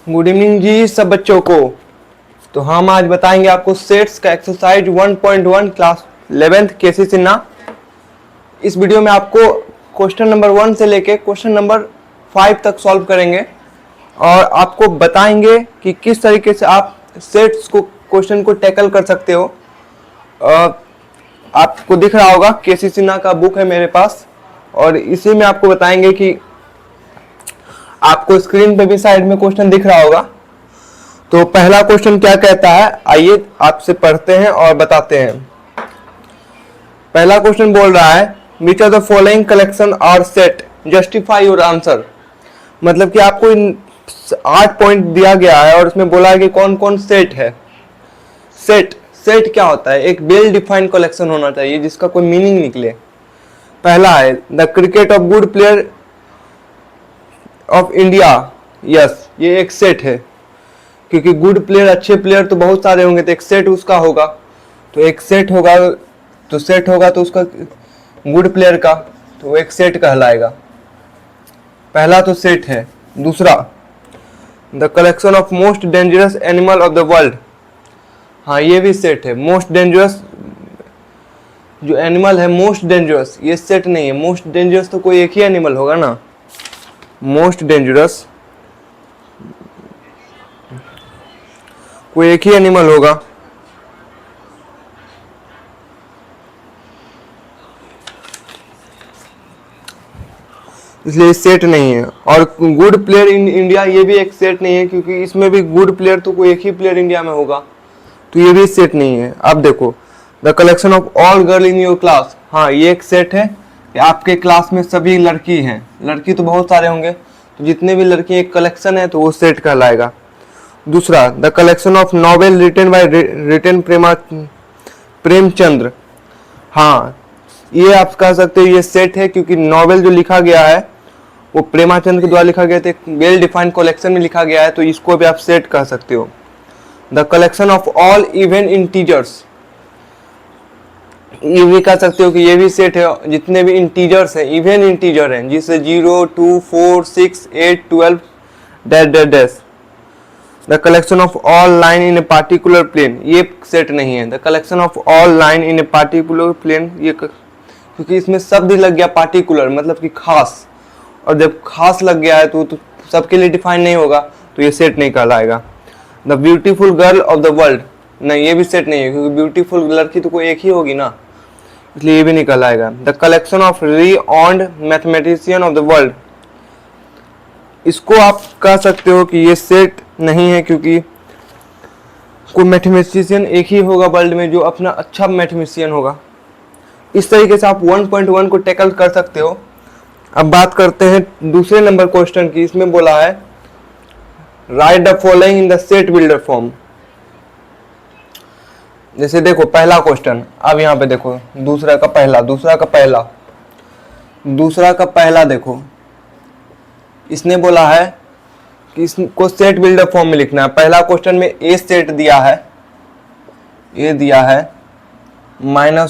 Good evening जी सब बच्चों को। तो हम आज बताएंगे आपको सेट्स का एक्सरसाइज 1.1 क्लास 11th केसी सिन्हा। इस वीडियो में आपको क्वेश्चन नंबर 1 से लेके क्वेश्चन नंबर 5 तक सॉल्व करेंगे और आपको बताएंगे कि किस तरीके से आप सेट्स को क्वेश्चन को टैकल कर सकते हो। आपको दिख रहा होगा केसी सिन्हा का बुक है मेरे पास और इसी में आपको बताएंगे कि आपको स्क्रीन पे भी साइड में क्वेश्चन दिख रहा होगा। तो पहला क्वेश्चन क्या कहता है, आइए आपसे पढ़ते हैं और बताते हैं। पहला क्वेश्चन बोल रहा है which of the following collection और सेट जस्टिफाई योर आंसर। मतलब कि आपको 8 पॉइंट दिया गया है और उसमें बोला है कि कौन कौन सेट है। सेट क्या होता है, एक वेल डिफाइंड कलेक्शन होना चाहिए जिसका कोई मीनिंग निकले। पहला है the cricket of good player of India. Yes, ये एक सेट है क्योंकि गुड प्लेयर अच्छे प्लेयर तो बहुत सारे होंगे तो एक सेट उसका होगा। तो एक सेट होगा तो उसका गुड प्लेयर का तो वो एक सेट कहलाएगा। पहला तो सेट है। दूसरा the collection of most dangerous animal of the world. हाँ, ये भी सेट है। मोस्ट डेंजरस जो एनिमल है मोस्ट डेंजरस, ये सेट नहीं है। मोस्ट डेंजरस तो कोई एक ही एनिमल होगा ना। मोस्ट डेंजरस कोई एक ही एनिमल होगा। इसलिए सेट नहीं है। और गुड प्लेयर इन इंडिया, ये भी एक सेट नहीं है क्योंकि इसमें भी गुड प्लेयर तो कोई एक ही प्लेयर इंडिया में होगा, तो ये भी सेट नहीं है। अब देखो the collection of all girl in your class. हाँ, ये एक सेट है कि आपके क्लास में सभी लड़की हैं। लड़की तो बहुत सारे होंगे, तो जितने भी लड़की एक कलेक्शन है तो वो सेट कहलाएगा। दूसरा the collection of novel written Premchandra. हाँ, ये आप कह सकते हो ये सेट है क्योंकि नॉवेल जो लिखा गया है वो प्रेमाचंद के द्वारा लिखा गया था, एक वेल डिफाइंड कलेक्शन में लिखा गया है, तो इसको भी आप सेट कह सकते हो। The collection of all even integers, ये भी कह सकते हो कि ये भी सेट है। जितने भी इंटीजर्स हैं, इवन इंटीजर हैं, जिससे 0, 2, 4, 6, 8, 12 dash dash dash. The collection of all line in a particular plane, ये सेट नहीं है। The collection of all line in a particular plane, ये क्योंकि इसमें शब्द लग गया पार्टिकुलर मतलब कि खास, और जब खास लग गया है तो सबके लिए डिफाइन नहीं होगा, तो ये सेट नहीं कहलाएगा। The beautiful girl of the world, नहीं, ये भी सेट नहीं है क्योंकि ब्यूटीफुल लड़की तो कोई एक ही होगी ना, इसलिए ये भी नहीं कहलाएगा। The collection of renowned mathematician of the world, इसको आप कह सकते हो कि ये सेट नहीं है क्योंकि कोई मैथमेटिशियन एक ही होगा वर्ल्ड में जो अपना अच्छा मैथमेटिशियन होगा। इस तरीके से आप 1.1 को टैकल कर सकते हो। अब बात करते हैं दूसरे नंबर क्वेश्चन की। इसमें बोला है right the following in the set builder form. जैसे देखो पहला क्वेश्चन, अब यहाँ पे देखो दूसरा का पहला देखो, इसने बोला है कि इसको सेट बिल्डर फॉर्म में लिखना है। पहला क्वेश्चन में ए सेट दिया है, ए दिया है -1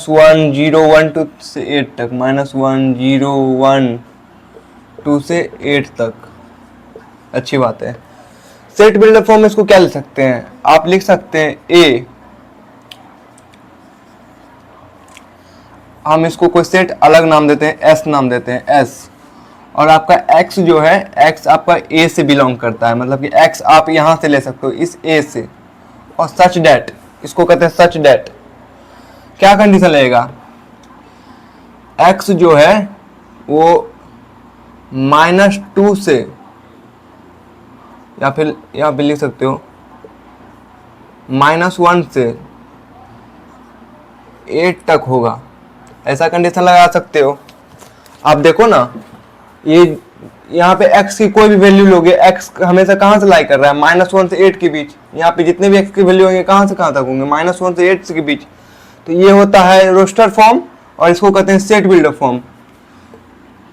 0 1 2 से 8 तक, -1 0 1 2 से 8 तक। अच्छी बात है। सेट बिल्डर फॉर्म में इसको क्या लिख सकते हैं, आप लिख सकते हैं ए, हम इसको कोई सेट अलग नाम देते हैं, एस नाम देते हैं, एस। और आपका एक्स जो है, एक्स आपका ए से बिलोंग करता है, मतलब कि एक्स आप यहां से ले सकते हो इस ए से। और सच डेट, इसको कहते हैं सच डेट। क्या कंडीशन लगेगा, एक्स जो है वो -2 से, या फिर यहाँ पे लिख सकते हो -1 से 8 तक होगा, ऐसा कंडीशन लगा सकते हो। आप देखो ना, ये यहाँ पे x की कोई भी वैल्यू लोगे, x हमेशा कहाँ से लाई कर रहा है, -1 से 8 के बीच। यहाँ पे जितने भी x की वैल्यू होंगे कहाँ से कहाँ तक होंगे, -1 से 8 के बीच। तो ये होता है रोस्टर फॉर्म और इसको कहते हैं सेट बिल्डर फॉर्म।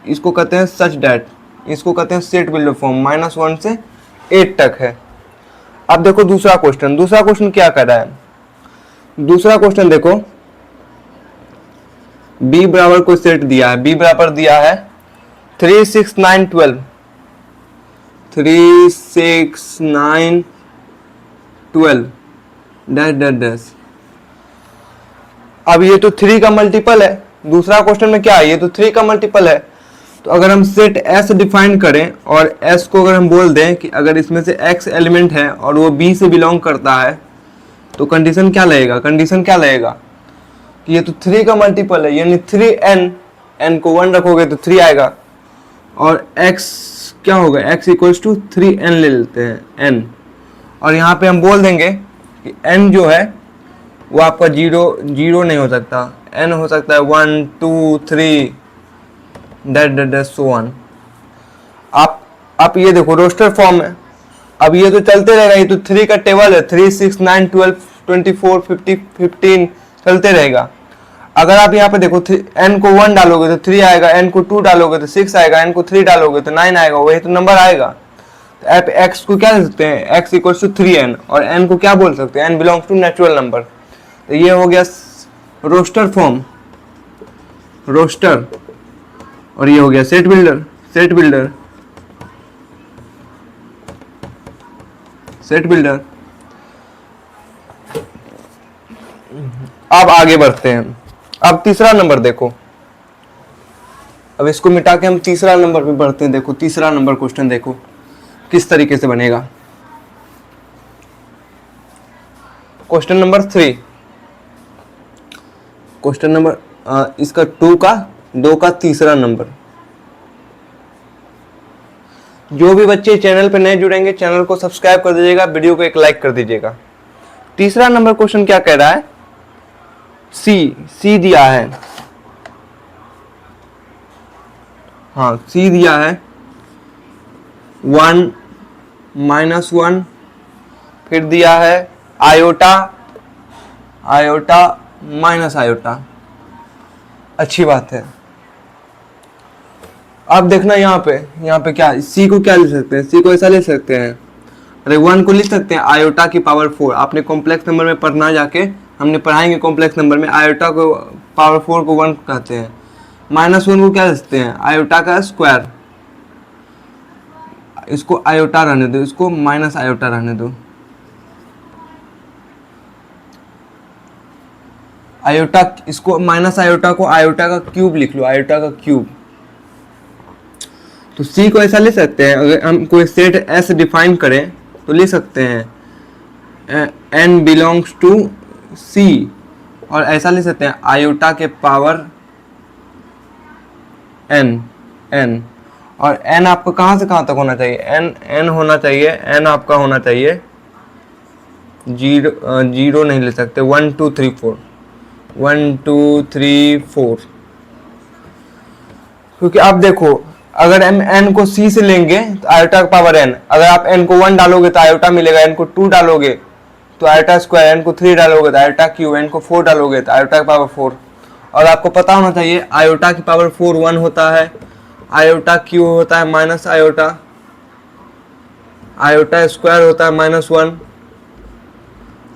इसको कहते हैं सच डैट, इसको कहते हैं सेट बिल्डर फॉर्म। -1 से 8 तक है। अब देखो दूसरा क्वेश्चन क्या कर रहा है। दूसरा क्वेश्चन देखो, b बराबर कोई सेट दिया है, b बराबर दिया है 3 6 9 12। 3 6 9 12 डैश डैश डैश। अब ये तो 3 का मल्टीपल है, दूसरा क्वेश्चन में क्या है, ये तो 3 का मल्टीपल है। तो अगर हम सेट S डिफाइन करें और S को अगर हम बोल दें कि अगर इसमें से X एलिमेंट है और वो B से बिलोंग करता है, तो कंडीशन क्या लगेगा, कंडीशन क्या लगेगा कि ये तो 3 का मल्टीपल है, यानी 3n, n को 1 रखोगे तो 3 आएगा, और x क्या होगा, x इक्वल्स टू 3n ले लेते हैं n, और यहाँ पे हम बोल देंगे कि n जो है वो आपका जीरो नहीं हो सकता, n हो सकता है 1 2 3 दैट सो ऑन। आप ये देखो रोस्टर फॉर्म है, अब ये तो चलते रहेगा, ये तो 3 का टेबल है, 3 6 9 12 24 50 15 चलते रहेगा। अगर आप यहाँ पे देखो n को 1 डालोगे तो 3 आएगा, n को 2 डालोगे तो 6 आएगा, n को 3 डालोगे तो 9 आएगा, वही तो नंबर आएगा। तो आप x को क्या लिख सकते हैं, x इक्वल्स टू 3n, और n को क्या बोल सकते हैं, n belongs to natural number. तो ये हो गया रोस्टर फॉर्म, रोस्टर, और ये हो गया set builder, set builder, set builder. अब आगे बढ़ते हैं, अब तीसरा नंबर देखो, अब इसको मिटा के हम तीसरा नंबर पे बढ़ते हैं। देखो तीसरा नंबर क्वेश्चन देखो किस तरीके से बनेगा। क्वेश्चन नंबर 3, क्वेश्चन नंबर इसका 2 का तीसरा नंबर। जो भी बच्चे चैनल पे नए जुड़ेंगे चैनल को सब्सक्राइब कर दीजिएगा, वीडियो को एक लाइक कर दीजिएगा। तीसरा नंबर क्वेश्चन क्या कह रहा है, सी दिया है, हाँ सी दिया है 1 -1, फिर दिया है आयोटा माइनस आयोटा। अच्छी बात है। अब देखना यहाँ पे क्या, सी को क्या ले सकते हैं, सी को ऐसा ले सकते हैं, अरे 1 को लिख सकते हैं आयोटा की पावर 4। आपने कॉम्प्लेक्स नंबर में पढ़ना, जाके हमने पढ़ाएंगे कॉम्प्लेक्स नंबर में, आयोटा को पावर 4 को 1 कहते हैं। -1 को क्या लिखते हैं, आयोटा का स्क्वायर, इसको आयोटा रहने दो, इसको माइनस आयोटा रहने दो, आयोटा, इसको माइनस आयोटा को आयोटा का क्यूब लिख लो, आयोटा का क्यूब। तो सी को ऐसा ले सकते हैं, अगर हम कोई सेट एस डिफाइन करें तो ले सकते हैं n बिलोंग्स टू सी, और ऐसा ले सकते हैं आयोटा के पावर n, और n आपका कहाँ से कहाँ तक होना चाहिए, n होना चाहिए, n आपका होना चाहिए जीरो नहीं ले सकते, 1 2 3 4, 1 2 3 4, क्योंकि आप देखो अगर हम n को c से लेंगे तो आयोटा का पावर n, अगर आप n को 1 डालोगे तो आयोटा मिलेगा, n को 2 डालोगे तो आयोटा स्क्वायर, n को 3 डालोगे तो आयोटा क्यूब, n को 4 डालोगे तो आयोटा का पावर 4। और आपको पता होना चाहिए आयोटा की पावर 4 1 होता है, आयोटा क्यूब होता है माइनस आयोटा, आयोटा स्क्वायर होता है -1,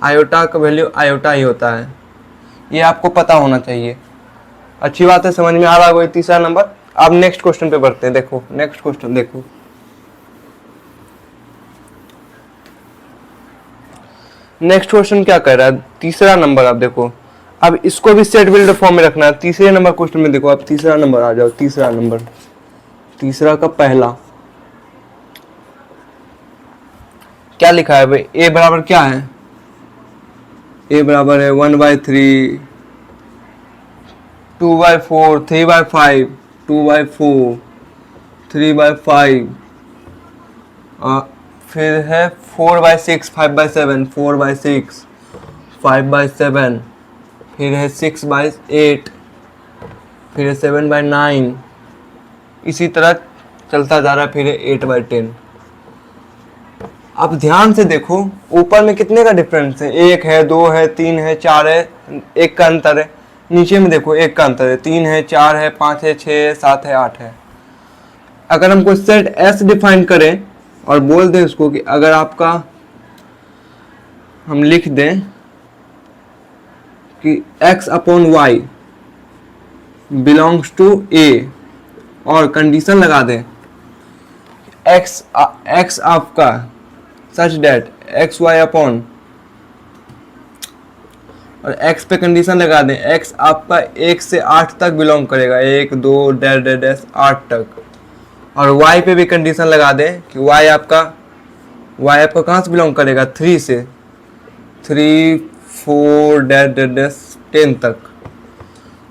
आयोटा का वैल्यू आयोटा ही होता है, ये आपको पता होना चाहिए। अच्छी बात है, समझ में आ रहा है तीसरा नंबर। अब नेक्स्ट क्वेश्चन पे बढ़ते हैं। देखो नेक्स्ट क्वेश्चन देखो, नेक्स्ट क्वेश्चन क्या कह रहा है, तीसरा नंबर। आप देखो अब इसको भी सेट बिल्डर फॉर्म में रखना है। तीसरे नंबर क्वेश्चन में देखो, अब तीसरा नंबर आ जाओ, तीसरा नंबर, तीसरा का पहला क्या लिखा है भाई, ए बराबर क्या है, ए बराबर है 1/3, 2/4, 3/5, 2/4, 3/5, फिर है 4/6, 5/7, 4/6, 5/7, फिर है 6/8, फिर है 7/9, इसी तरह चलता जा रहा है, फिर है 8/10। अब ध्यान से देखो ऊपर में कितने का डिफरेंस है, 1 है, 2 है, 3 है, 4 है, 1 का अंतर है। नीचे में देखो 1 का अंतर है, 3 है, 4 है, 5 है, 6 है, 7 है, 8 है। अगर हम कोई सेट एस डिफाइन करें और बोल दें उसको कि अगर आपका, हम लिख दें कि x/y बिलोंग्स टू a, और कंडीशन लगा दें एक्स आपका सच डेट एक्स वाई अपॉन, और x पे कंडीशन लगा दें x आपका 1 से 8 तक बिलोंग करेगा, 1 2 डैश डैश डैश 8 तक, और y पे भी कंडीशन लगा दें कि y आपका कहाँ से बिलोंग करेगा, 3 से 3 4 डैश डैश डैश 10 तक।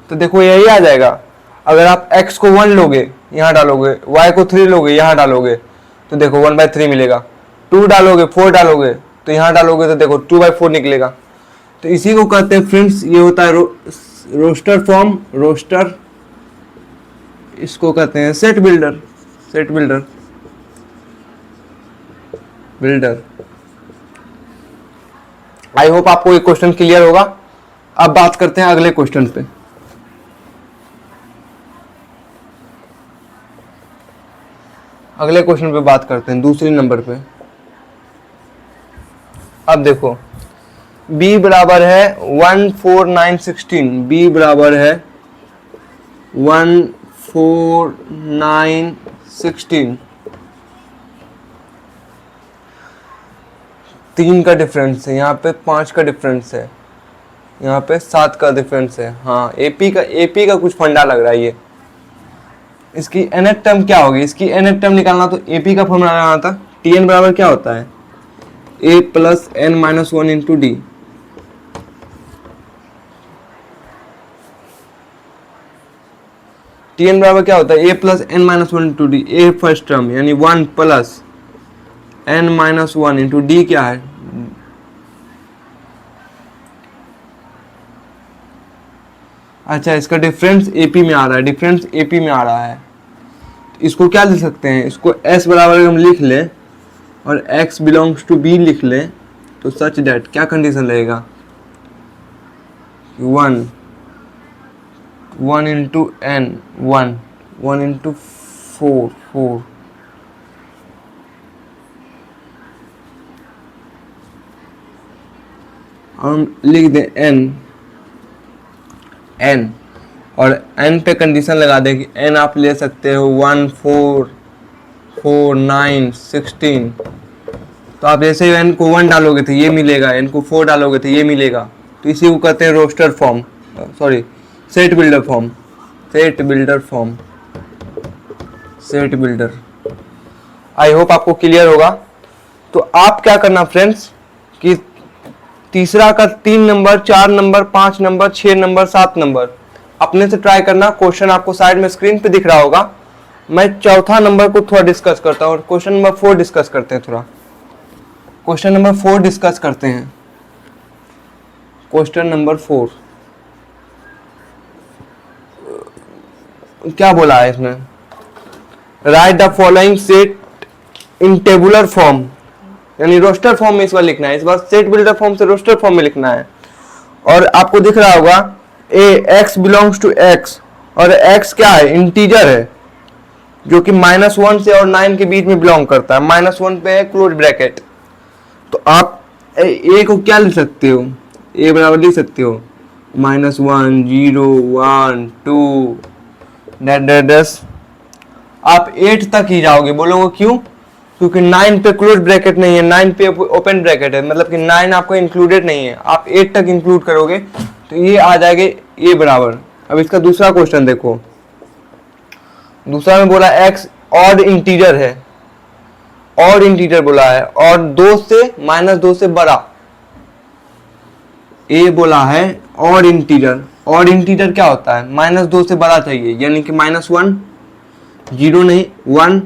तो देखो यही आ जाएगा। अगर आप x को 1 लोगे यहाँ डालोगे, y को 3 लोगे यहाँ डालोगे, तो देखो 1/3 मिलेगा। 2 डालोगे 4 डालोगे तो यहाँ डालोगे तो देखो 2/4 निकलेगा। तो इसी को कहते हैं फ्रेंड्स, ये होता है रोस्टर फॉर्म, रोस्टर, इसको कहते हैं set builder, set builder builder. I hope आपको ये क्वेश्चन क्लियर होगा। अब बात करते हैं अगले क्वेश्चन पे। अगले क्वेश्चन पे बात करते हैं, दूसरी नंबर पे। अब देखो b बराबर है 14916, b बराबर है 14916, 3 का डिफरेंस है, यहाँ पे 5 का डिफरेंस है, यहाँ पे 7 का डिफरेंस है। हाँ एपी का कुछ फंडा लग रहा है ये। इसकी nth टर्म क्या होगी, इसकी nth टर्म निकालना तो एपी का फॉर्मूला लगाना था। tn बराबर क्या होता है, a plus n minus 1 into D. tn बराबर क्या होता है, a plus n minus 1 into D, a first term यानी 1 plus n minus 1 into D क्या है, अच्छा इसका डिफरेंस एपी में आ रहा है, डिफरेंस एपी में आ रहा है। इसको क्या लिख सकते हैं, इसको s बराबर हम लिख लें और x बिलोंग्स टू b लिख लें, तो सच दैट क्या कंडीशन रहेगा, 1 इंटू n 1 इंटू 4 हम लिख दें n और n पे कंडीशन लगा दें कि n आप ले सकते हो 1 4 4 9 16। तो आप जैसे ही n को 1 डालोगे तो ये मिलेगा, n को 4 डालोगे तो ये मिलेगा। तो इसी को कहते हैं roster form, sorry set builder form, set builder form, set builder. I hope आपको क्लियर होगा। तो आप क्या करना फ्रेंड्स कि तीसरा का 3 number 4 number 5 number 6 number 7 number अपने से ट्राई करना। क्वेश्चन आपको साइड में स्क्रीन पे दिख रहा होगा। मैं चौथा नंबर को थोड़ा डिस्कस करता हूँ और क्वेश्चन नंबर 4 डिस्कस करते हैं। थोड़ा क्वेश्चन नंबर 4 डिस्कस करते हैं। क्वेश्चन नंबर 4 क्या बोला है इसमें, right the following set in tabular form, यानी रोस्टर फॉर्म में इस बार लिखना है, इस बार सेट बिल्डर फॉर्म से रोस्टर फॉर्म में लिखना है। और आपको दिख रहा होगा x बिलोंग्स टू x, और x क्या है, इंटीजर है जो कि -1 से और 9 के बीच में बिलोंग करता है। -1 पे है क्लोज ब्रैकेट। तो आप a को क्या लिख सकते हो, a बराबर लिख सकते हो -1 0 1 2 डैश। आप 8 तक ही जाओगे, बोलोगे क्यों, क्योंकि 9 पे क्लोज ब्रैकेट नहीं है, 9 पे ओपन ब्रैकेट है, मतलब कि 9 आपको इंक्लूडेड नहीं है। आप 8 तक इंक्लूड करोगे तो ये आ जाएगा ये बराबर। अब इसका दूसरा क्वेश्चन देखो, दूसरा में बोला x ऑड इंटीजर है, ऑड इंटीजर बोला है और 2 से -2 से बड़ा। ए बोला है ऑड इंटीजर, ऑड इंटीजर क्या होता है, -2 से बड़ा चाहिए, यानी कि -1 0 नहीं 1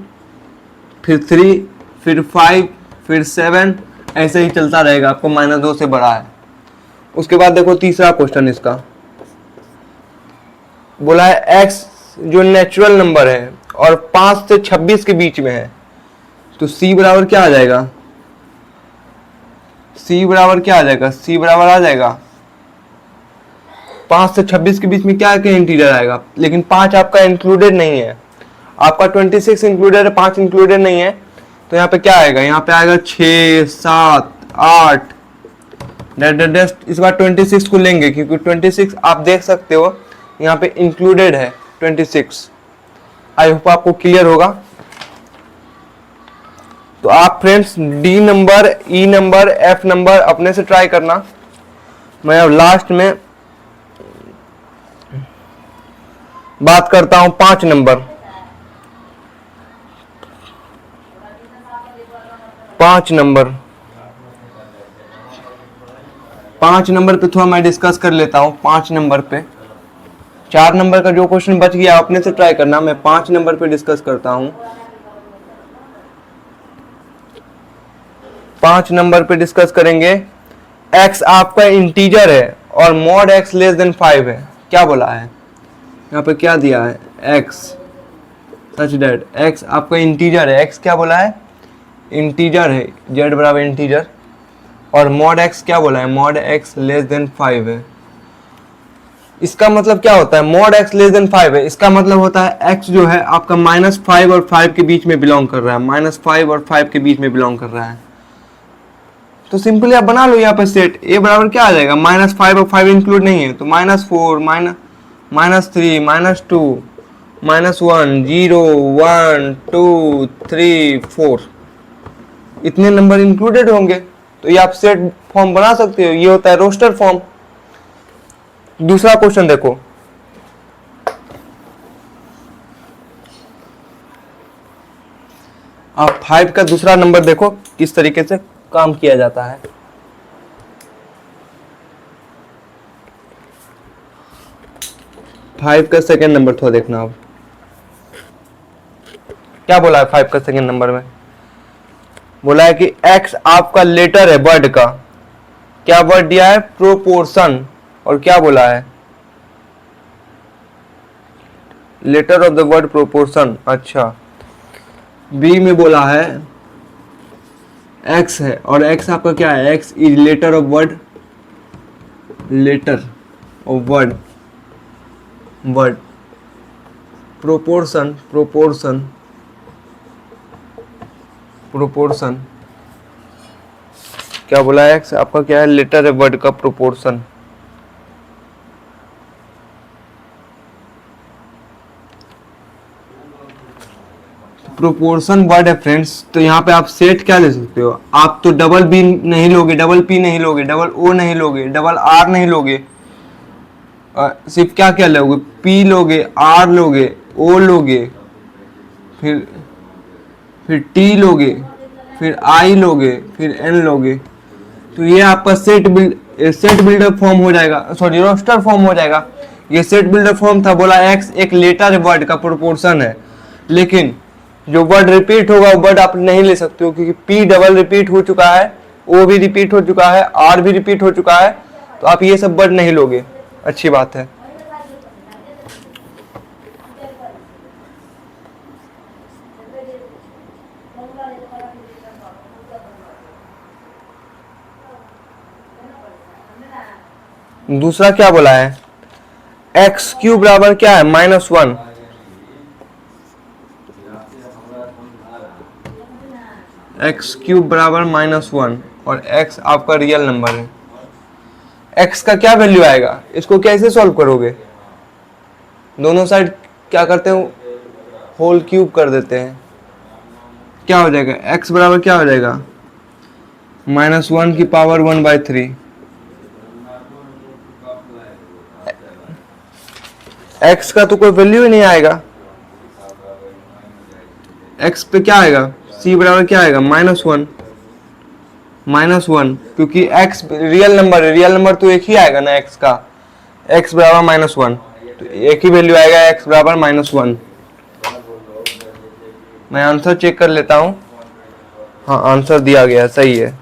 फिर 3 फिर 5 फिर 7 ऐसे ही चलता रहेगा, आपको -2 से बड़ा है। उसके बाद देखो तीसरा क्वेश्चन इसका बोला है x जो नेचुरल नंबर है और 5 से 26 के बीच में है, तो c बराबर क्या आ जाएगा, c बराबर क्या आ जाएगा, c बराबर आ जाएगा 5 से 26 के बीच में क्या इंटीजर आएगा, लेकिन 5 आपका इंक्लूडेड नहीं है, आपका 26 इंक्लूडेड है, 5 इंक्लूडेड नहीं है। तो यहाँ पे क्या आएगा, यहाँ पे आएगा 6 7 8 डैश। इस बार 26 को लेंगे क्योंकि 26 आप देख सकते हो यहाँ पे इंक्लूडेड है 26। आई होप आपको क्लियर होगा। तो आप फ्रेंड्स डी नंबर, ई नंबर, एफ नंबर अपने से ट्राई करना। मैं अब लास्ट में बात करता हूं 5 नंबर। 5 नंबर 5 नंबर पे थोड़ा मैं डिस्कस कर लेता हूं। 5 नंबर पे 4 नंबर का जो क्वेश्चन बच गया अपने से ट्राई करना। मैं 5 नंबर पे डिस्कस करता हूं। 5 नंबर पे डिस्कस करेंगे। x आपका इंटीजर है और मॉड x लेस देन 5 है। क्या बोला है यहाँ पे, क्या दिया है, x सच दैट x आपका इंटीजर है। x क्या बोला है, इंटीजर है, z बराबर इंटीजर। और मॉड x क्या बोला है, मॉड x लेस देन 5 है। इसका मतलब क्या होता है, मॉड x लेस देन 5 है, इसका मतलब होता है x जो है आपका -5 और 5 के बीच में बिलोंग कर रहा है, -5 और 5 के बीच में बिलोंग कर रहा है। तो सिंपली आप बना लो यहाँ पे सेट a बराबर क्या आ जाएगा, -5 और 5 इंक्लूड नहीं है तो -4 -3 -2 -1 0 1 2 3 4 इतने नंबर इंक्लूडेड होंगे। तो ये आप सेट फॉर्म बना सकते हो, ये होता है रोस्टर फॉर्म। दूसरा क्वेश्चन देखो, आप 5 का दूसरा नंबर देखो किस तरीके से काम किया जाता है। फाइव का सेकेंड नंबर थोड़ा देखना। अब क्या बोला है 5 का सेकेंड नंबर में, बोला है कि x आपका लेटर है वर्ड का। क्या वर्ड दिया है, प्रोपोर्शन। और क्या बोला है, letter of the word proportion. अच्छा, बी में बोला है x है और x आपका क्या है, x is letter of word, letter of word, word proportion, proportion, proportion. क्या बोला है, x आपका क्या है, लेटर है वर्ड का प्रोपोर्शन। प्रोपोर्शन वर्ड है फ्रेंड्स। तो यहाँ पे आप सेट क्या ले सकते हो, आप तो डबल बी नहीं लोगे, डबल पी नहीं लोगे, डबल ओ नहीं लोगे, डबल आर नहीं लोगे, सिर्फ क्या क्या लोगे, पी लोगे, आर लोगे, ओ लोगे, फिर टी लोगे, फिर आई लोगे, फिर एन लोगे। तो ये आपका सेट बिल्डर फॉर्म हो जाएगा, सॉरी रोस्टर फॉर्म हो जाएगा। ये सेट बिल्डर फॉर्म था, बोला x एक लेटर वर्ड का प्रोपोर्शन है, लेकिन जो वर्ड रिपीट होगा वो वर्ड आप नहीं ले सकते हो, क्योंकि p डबल रिपीट हो चुका है, o भी रिपीट हो चुका है, r भी रिपीट हो चुका है, तो आप ये सब वर्ड नहीं लोगे। अच्छी बात है। दूसरा क्या बोला है, एक्स क्यूब बराबर क्या है, -1। एक्स क्यूब बराबर -1 और x आपका रियल नंबर है। x का क्या वैल्यू आएगा, इसको कैसे सॉल्व करोगे, दोनों साइड क्या करते हैं, होल क्यूब कर देते हैं। क्या हो जाएगा, x बराबर क्या हो जाएगा, -1 की पावर 1/3। x का तो कोई वैल्यू ही नहीं आएगा, x पे क्या आएगा, c बराबर क्या आएगा, -1, क्योंकि x रियल नंबर है, रियल नंबर तो एक ही आएगा ना x का, x बराबर -1, तो एक ही वैल्यू आएगा, x बराबर -1। मैं आंसर चेक कर लेता हूं, हाँ आंसर दिया गया, सही है।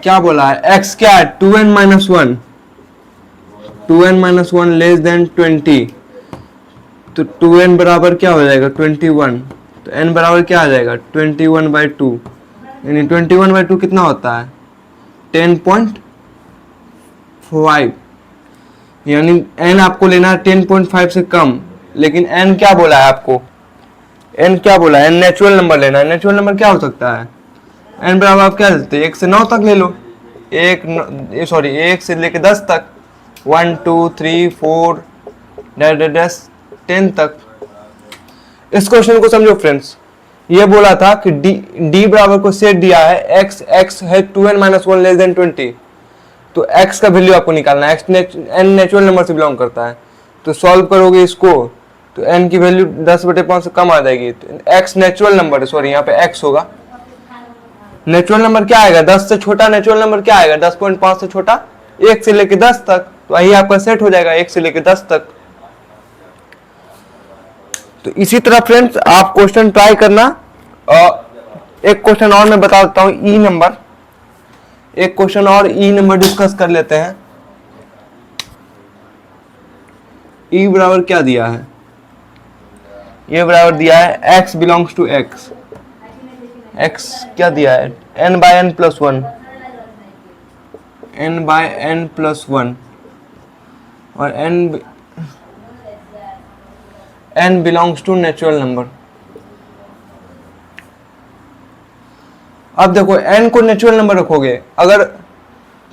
क्या बोला है, x क्या है, 2n - 1, 2n minus 1 less than 20, तो 2n बराबर क्या हो जाएगा 21, तो n बराबर क्या आ जाएगा 21/2, यानी 21/2 कितना होता है 10.5, यानी n आपको लेना है 10.5 से कम, लेकिन n क्या बोला है आपको, n क्या बोला है, n नेचुरल नंबर लेना है। नेचुरल नंबर क्या हो सकता है, n बराबर आप क्या लेते हैं 1 से 9 तक ले लो, 1 से लेके 10 तक, 1 2 3 4 10 तक। इस क्वेश्चन को समझो फ्रेंड्स, ये बोला था कि d बराबर को सेट दिया है x है 2n माइनस 1 लेस देन 20, तो x का वैल्यू आपको निकालना है, n नेचुरल नंबर से बिलोंग करता है, तो सॉल्व करोगे इसको तो n की वैल्यू 10/5 से कम आ जाएगी, तो x नेचुरल नंबर है, सॉरी यहाँ पे x होगा, नेचुरल नंबर क्या आएगा 10 से छोटा, नेचुरल नंबर क्या आएगा 10.5 से छोटा, 1 से लेके 10 तक, तो यही आपका सेट हो जाएगा 1 से लेके 10 तक। तो इसी तरह फ्रेंड्स आप क्वेश्चन ट्राई करना। एक क्वेश्चन और मैं बता देता हूं, ई नंबर, एक क्वेश्चन और ई नंबर डिस्कस कर लेते हैं। ई बराबर क्या दिया है, ये बराबर दिया है x belongs to x, x क्या दिया है n/n+1, n/n+1, और n belongs to natural number. अब देखो n को नेचुरल नंबर रखोगे अगर,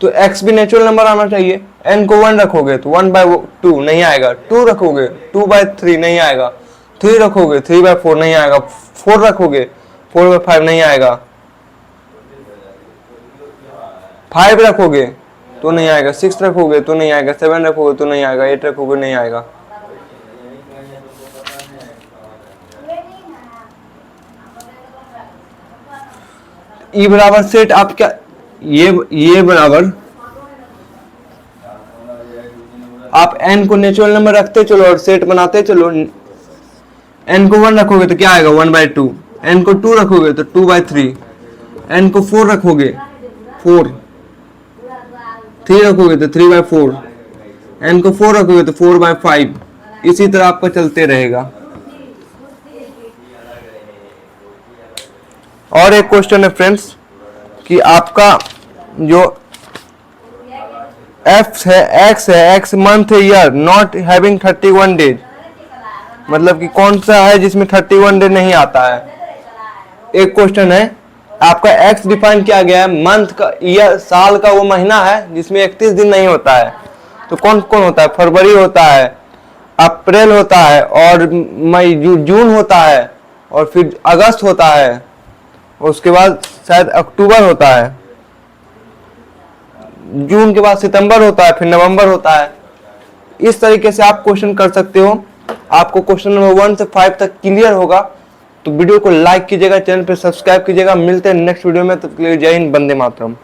तो x भी नेचुरल नंबर आना चाहिए, n को 1 रखोगे तो 1/2 नहीं आएगा, 2 रखोगे 2/3 नहीं आएगा, 3 रखोगे 3/4 नहीं आएगा, 4 रखोगे 4/5 नहीं आएगा, 5 रखोगे तो नहीं आएगा, 6 रखोगे तो नहीं आएगा, 7 रखोगे तो नहीं आएगा, 8 रखोगे नहीं आएगा। ई बराबर सेट आप क्या, ये बराबर आप n को नेचुरल नंबर रखते चलो और सेट बनाते चलो, n को 1 रखोगे तो क्या आएगा 1/2, n को 2 रखोगे तो 2/3, n को 4 रखोगे 4, 3 रखोगे तो 3/4, n को 4 रखोगे तो 4/5, इसी तरह आपका चलते रहेगा। और एक क्वेश्चन है फ्रेंड्स कि आपका जो x है x मंथ है ईयर नॉट हैविंग 31 डेज, मतलब कि कौन सा है जिसमें 31 डे नहीं आता है। एक क्वेश्चन है आपका x डिफाइन किया गया है मंथ का, ईयर साल का वो महीना है जिसमें 31 दिन नहीं होता है, तो कौन कौन होता है, फरवरी होता है, अप्रैल होता है, और मई जून होता है, और फिर अगस्त होता है, उसके बाद शायद अक्टूबर होता है, जून के बाद सितंबर होता है, फिर नवंबर होता है। इस तरीके से आप क्वेश्चन कर सकते हो। आपको क्वेश्चन नंबर 1 से 5 तक क्लियर होगा तो वीडियो को लाइक कीजिएगा, चैनल पे सब्सक्राइब कीजिएगा। मिलते हैं नेक्स्ट वीडियो में, तब तक के लिए जय हिंद, वंदे मातरम।